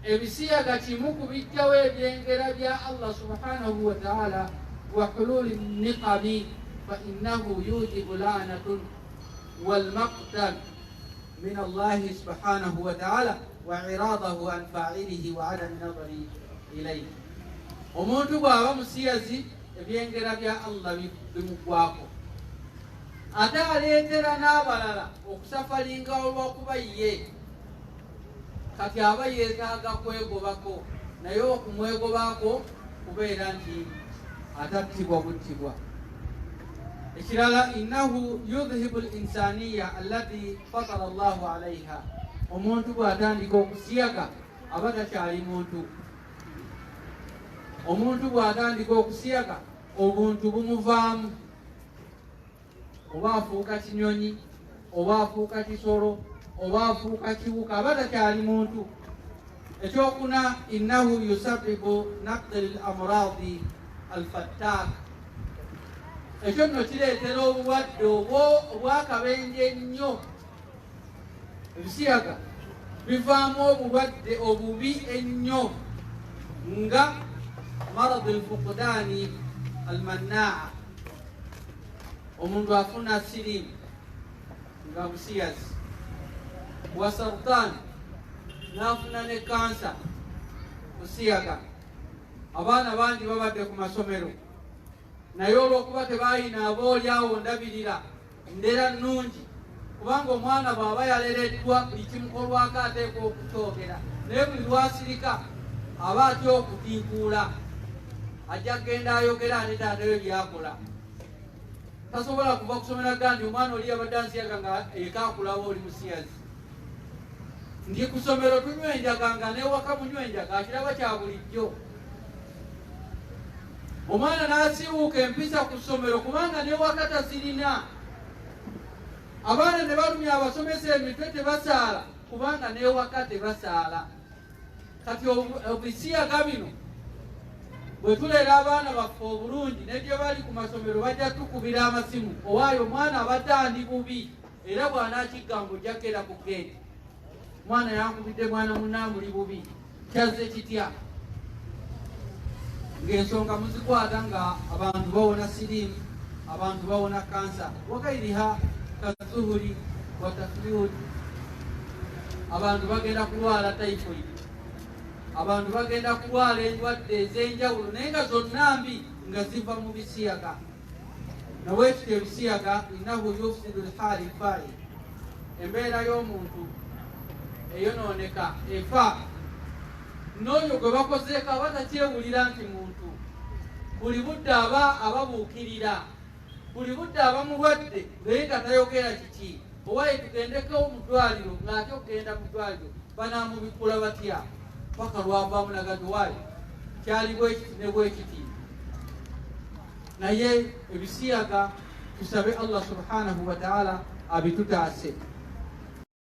ebisiyaga kimu ku bijjawo ebyengera bya Allah subhanahu wa ta'ala wa hululi niqabi fa innahu yujibu la'natun wal maqtal min Allah subhanahu wa ta'ala wa iradahu an fa'ilihi wa adam nadari ilayhi. Omuntu bw'aba musiyazi ebyengera bya Allah bimugwako, ate aleetera n'abalala okusafalinga olw'okuba ye kati aba yeetaaga kwegobako, naye okumwegobako kubeera nti atattibwa buttibwa. Ekirala, innahu yudhibu linsaniya allati fatara Allahu alaiha. Omuntu bw'atandika okusiyaga aba takyali muntu. Omuntu bw'atandika okusiyaga obuntu bumuvaamu, oba afuuka kinyonyi, oba afuuka kisolo, oba afuuka kiwuka, aba takyali muntu. Ekyokuna, innahu yusabbibu naqdil amradi alfattak. Ekyo nno kireetera obulwadde obwakabenje ennyo. Ebisiyaga bivaamu obulwadde obubi ennyo nga maradu alfuqdani almannaa. Omuntu afuna sirimu nga busiyazi, wa sartan n'afuna ne kansa busiyaga. Abaana bangi babadde ku masomero, naye olw'okuba tebalina aboolyawo ndabirira ndera nnungi, kubanga omwana bw'aba yalereddwa buli kimukolwako ateekwa okukyogera, naye buli lwasirika aba atya okutinkuula, ajja kgenda ayogera ane taata we byakola. Tasobola kuva kusomera gandi omwana oli yabadde ansiyaga nga eka akulaba oli musiyazi. Ndi ku ssomero tunywa enjaga nga newaka munywa enjaga, akiraba kya bulijjo. Omwana n'asiiwuuka empisa ku ssomero kubanga newaka tazirina. Abaana ne balumya abasomesa emitwe tebasaala kubanga newaka tebasaala. Kati obisiyaga bino bwe tulera abaana baffe obulungi ne gye bali ku masomero bajja tukubira amasimu, owaayo omwana abadde andi bubi era bw'anaakigamba ojja kera ku geeti, mwana yankubidde mwana munnamuli bubi, kyazze kitya? Ng'ensonga muzikwata nga abantu bawona sirimu, abantu bawona kansa, wagairiha kazuhuri wa tafyud. Abantu bagenda kulwala typhoid, abantu bagenda kulwala endwadde ez'enjawulo, naye nga zonna mbi nga ziva mu bisiyaga. Naweekityo ebisiyaga, innahu yufsidu lhali fai, embeera y'omuntu eyonooneka efa. N'oyo gwe bakozeeko aba takyewulira nti muntu. Buli budde aba ababuukirira, buli budde aba mulwadde naye nga tayogera kiki. Owaaye tugendeko mu ddwaliro ng'ate okugenda mu ddwaliro banaamubikula batya paka lwavaamu nagati waayo kyali bwekiti ne bwekiti. Naye ebisiyaga tusabe Allah subhanahu wa ta'ala abitutaase.